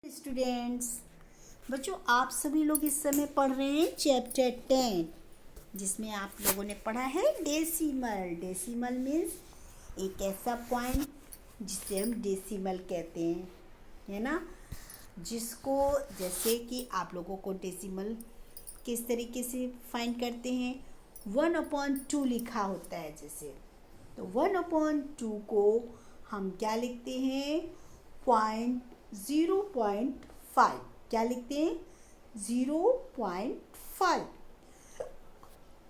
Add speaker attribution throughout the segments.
Speaker 1: Students, बच्चों आप सभी लोग इस समय पढ़ रहे हैं चैप्टर 10 जिसमें आप लोगों ने पढ़ा है डेसिमल। डेसिमल मीन्स एक ऐसा पॉइंट जिसे हम डेसिमल कहते हैं, है ना। जिसको जैसे कि आप लोगों को डेसिमल किस तरीके से फाइंड करते हैं, 1/2 लिखा होता है जैसे, तो 1/2 को हम क्या लिखते हैं, 0.5 क्या लिखते हैं, 0.5।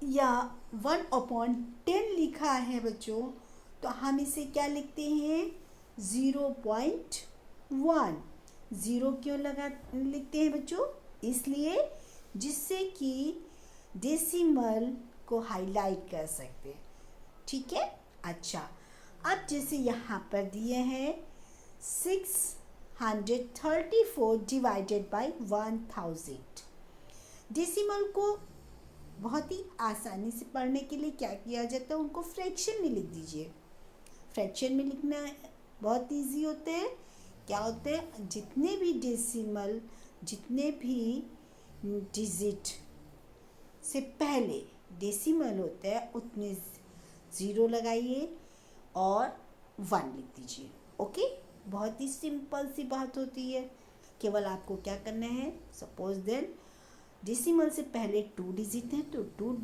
Speaker 1: या 1/10 लिखा है बच्चों, तो हम इसे क्या लिखते हैं, 0.1। ज़ीरो क्यों लिखते हैं बच्चों, इसलिए जिससे कि डेसिमल को हाईलाइट कर सकते हैं, ठीक है। अच्छा, अब जैसे यहाँ पर दिए हैं 634 डिवाइडेड बाई 1000। डेसिमल को बहुत ही आसानी से पढ़ने के लिए क्या किया जाता है, उनको फ्रैक्शन में लिख दीजिए। फ्रैक्शन में लिखना बहुत इजी होते हैं। क्या होते हैं, जितने भी डेसिमल, जितने भी डिजिट से पहले डेसिमल होते हैं उतने ज़ीरो लगाइए और 1 लिख दीजिए। ओके, बहुत ही सिंपल सी बात होती है। केवल आपको क्या करना है, सपोज देन डेसिमल से पहले 2 डिजिट हैं तो 2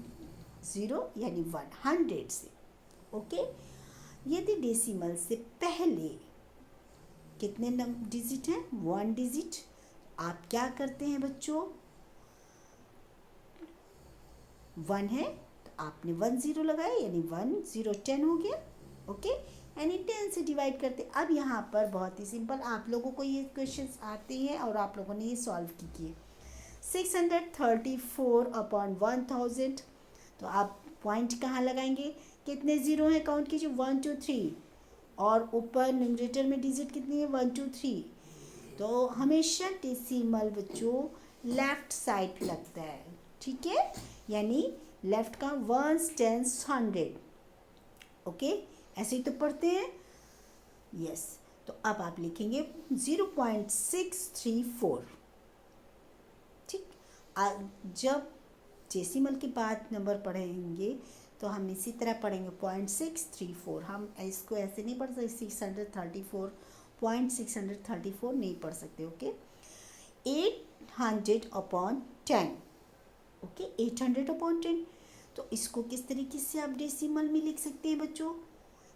Speaker 1: 0 यानी 100 से। ओके, यदि डेसिमल से पहले कितने डिजिट हैं, 1 डिजिट, आप क्या करते हैं बच्चों, 1 है तो आपने 1 0 लगाया यानी 1 0 10 हो गया। ओके, यानी 10 से डिवाइड करते। अब यहाँ पर बहुत ही सिंपल, आप लोगों को ये क्वेश्चंस आते हैं और आप लोगों ने ये सॉल्व किए। 634/1000, तो आप पॉइंट कहाँ लगाएंगे, कितने ज़ीरो हैं काउंट कीजिए, 1 2 3, और ऊपर न्यूमरेटर में डिजिट कितनी है, 1 2 3। तो हमेशा डेसिमल बच्चों लेफ्ट साइड लगता है, ठीक है, यानी लेफ्ट का 1 10 100। ओके, ऐसे ही तो पढ़ते हैं, यस। तो अब आप लिखेंगे 0.634, ठीक। जब डेसिमल के बाद नंबर पढ़ेंगे तो हम इसी तरह पढ़ेंगे 0.634। हम इसको ऐसे नहीं पढ़ सकते, 634 नहीं पढ़ सकते। Okay, 800/10, okay, 800/10। तो इसको किस तरीके से आप डेसिमल में लिख सकते हैं बच्चों,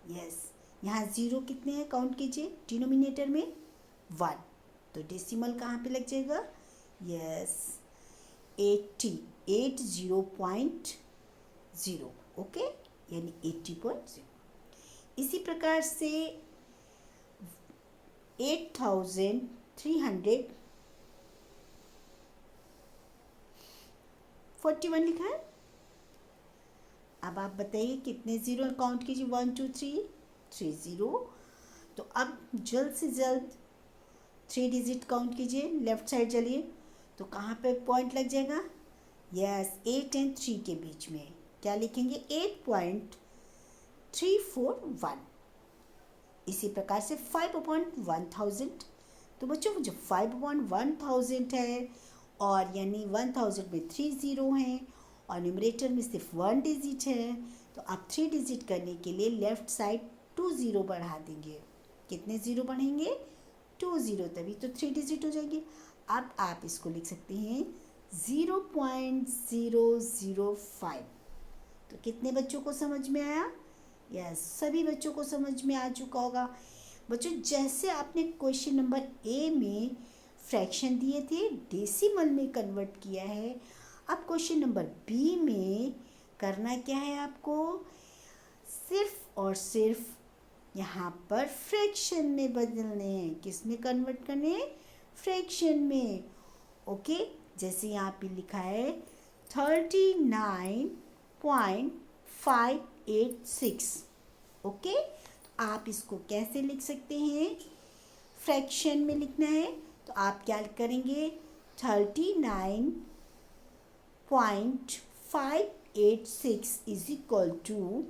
Speaker 1: यस। यहाँ ज़ीरो कितने हैं काउंट कीजिए, डिनोमिनेटर में 1, तो डेसिमल कहाँ पे लग जाएगा, यस, 80.0, ओके, यानी 80.0। इसी प्रकार से 8341 लिखा है। अब आप बताइए कितने ज़ीरो काउंट कीजिए, 1 2 3 3 0। तो अब जल्द से जल्द 3 डिजिट काउंट कीजिए, लेफ्ट साइड चलिए, तो कहाँ पे पॉइंट लग जाएगा, यस, 8 और 3 के बीच में क्या लिखेंगे, 8.341। इसी प्रकार से 5/1000। तो बच्चों जो 5/1000 है, और यानी 1000 में 3 ज़ीरो हैं और न्यूमरेटर में सिर्फ 1 डिजिट है, तो आप 3 डिजिट करने के लिए लेफ़्ट साइड 2 ज़ीरो बढ़ा देंगे। कितने ज़ीरो बढ़ेंगे, 2 ज़ीरो, तभी तो 3 डिजिट हो जाएंगे। अब आप इसको लिख सकते हैं 0.005। तो कितने बच्चों को समझ में आया, यस, सभी बच्चों को समझ में आ चुका होगा। बच्चों जैसे आपने क्वेश्चन नंबर ए में फ्रैक्शन दिए थे, डेसिमल में कन्वर्ट किया है, अब क्वेश्चन नंबर बी में करना क्या है आपको, सिर्फ और सिर्फ यहाँ पर फ्रैक्शन में बदलने हैं। किस में कन्वर्ट करने हैं, फ्रैक्शन में। ओके, जैसे यहाँ पे लिखा है 39.586। ओके, आप इसको कैसे लिख सकते हैं, फ्रैक्शन में लिखना है तो आप क्या करेंगे, 39.586 इज इक्वल टू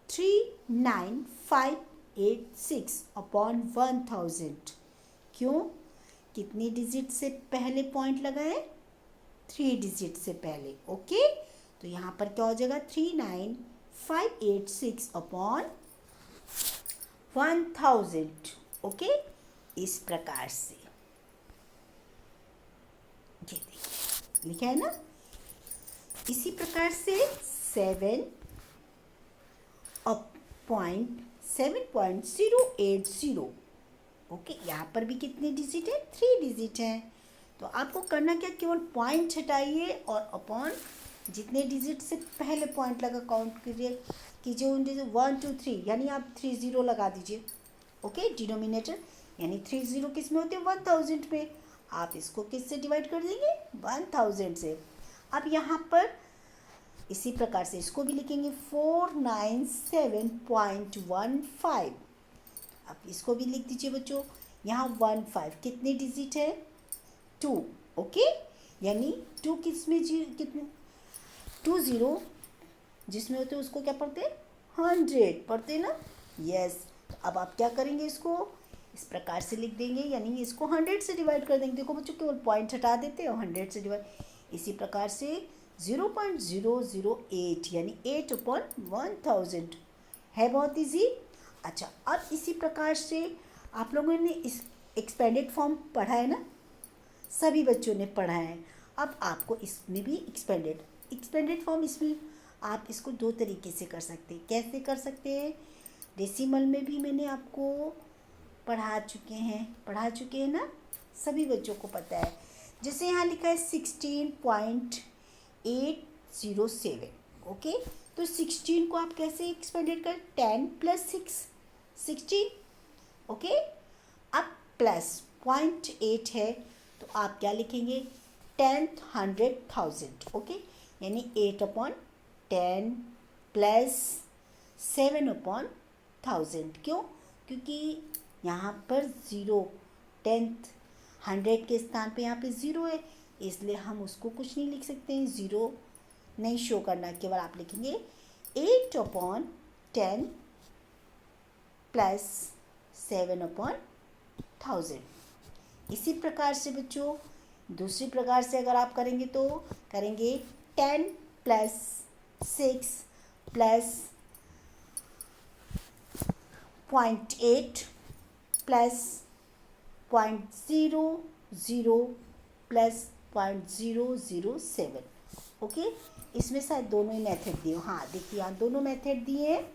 Speaker 1: 39586/1000। क्यों, कितनी डिजिट से पहले पॉइंट लगाएं? 3 डिजिट से पहले। ओके, तो यहाँ पर क्या हो जाएगा? 39586 अपॉन 1000। ओके, इस प्रकार से ये देखिए लिखा है ना। इसी प्रकार से 7.080। ओके, यहाँ पर भी कितने डिजिट है? 3 डिजिट है। तो आपको करना क्या, केवल पॉइंट हटाइए और अपॉन जितने डिजिट से पहले पॉइंट लगा काउंट कीजिए उन डिजिट 1 2 3, यानी आप 30 लगा दीजिए। ओके, डिनोमिनेटर यानी 30 किस में होते हैं? 1000 में। आप इसको किससे डिवाइड कर देंगे? 1000 से। अब यहाँ पर इसी प्रकार से इसको भी लिखेंगे 497.15। अब इसको भी लिख दीजिए बच्चों। यहाँ 15 कितने डिजिट है? 2। ओके, यानी 2 किस में कितने? 20 जिसमें होते हैं उसको क्या पढ़ते हैं? 100 पढ़ते हैं ना। यस, तो अब आप क्या करेंगे? इसको इस प्रकार से लिख देंगे, यानी इसको 100 से डिवाइड कर देंगे। देखो बच्चों, केवल पॉइंट हटा देते हैं और 100 से डिवाइड। इसी प्रकार से 0.008 यानी 8/1000 है। बहुत इजी। अच्छा, अब इसी प्रकार से आप लोगों ने इस एक्सपेंडेड फॉर्म पढ़ा है ना, सभी बच्चों ने पढ़ा है। अब आपको इसमें भी एक्सपेंडेड फॉर्म, इसमें आप इसको 2 तरीके से कर सकते हैं। कैसे कर सकते हैं? डेसिमल में भी मैंने आपको पढ़ा चुके हैं ना, सभी बच्चों को पता है। जैसे यहाँ लिखा है 16.807। ओके, तो 16 को आप कैसे एक्सपेंडेड कर? 10 + 6 16। ओके, अब प्लस 0.8 है तो आप क्या लिखेंगे? 10th 100,000। ओके, यानी 8/10 + 7/1000। क्यों? क्योंकि यहाँ पर 0 10th 100 के स्थान पे यहाँ पे 0 है, इसलिए हम उसको कुछ नहीं लिख सकते हैं, 0 नहीं शो करना। केवल आप लिखेंगे 8/10 + 7/1000। इसी प्रकार से बच्चों दूसरी प्रकार से अगर आप करेंगे तो करेंगे 10 + 6 + 0.8 + 0.00 + 0.007। ओके, इसमें शायद दोनों ही मेथड दिए। हाँ देखिए, यहाँ दोनों मेथड दिए हैं।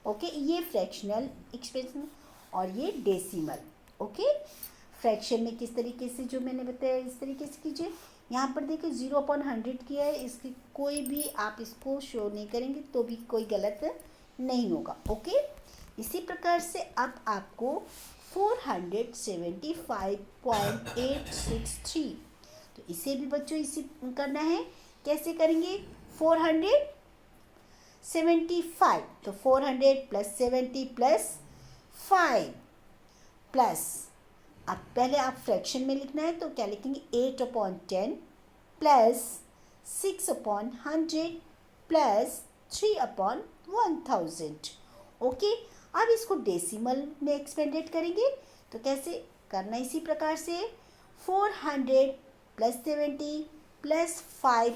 Speaker 1: ओके, ये फ्रैक्शनल एक्सप्रेशन और ये डेसिमल। ओके, फ्रैक्शन में किस तरीके से जो मैंने बताया इस तरीके से कीजिए। यहाँ पर देखिए 0/100 किया है, इसकी कोई भी आप इसको शो नहीं करेंगे तो भी कोई गलत नहीं होगा। ओके, इसी प्रकार से अब आपको 475.863, तो इसे भी बच्चों इसी करना है। कैसे करेंगे? 475, तो 400 + 70 + 5 प्लस, अब पहले आप फ्रैक्शन में लिखना है तो क्या लिखेंगे? 8/10 + 6/100 + 3/1000। ओके, अब इसको डेसिमल में एक्सपेंडेड करेंगे तो कैसे करना? इसी प्रकार से 400 + 70 + 5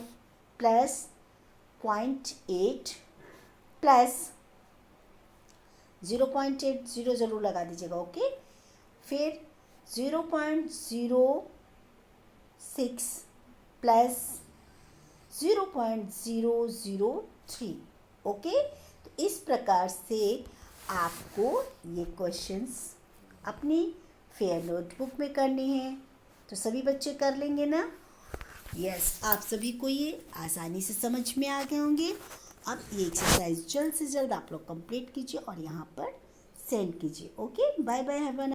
Speaker 1: + 0.8 + 0.80 ज़रूर लगा दीजिएगा। ओके, फिर 0.06 + 0.003। ओके, तो इस प्रकार से आपको ये क्वेश्चंस अपनी फेयर नोटबुक में करने हैं। तो सभी बच्चे कर लेंगे ना? यस, आप सभी को ये आसानी से समझ में आ गए होंगे। अब ये एक्सरसाइज जल्द से जल्द आप लोग कंप्लीट कीजिए और यहाँ पर सेंड कीजिए। Okay, bye bye, have a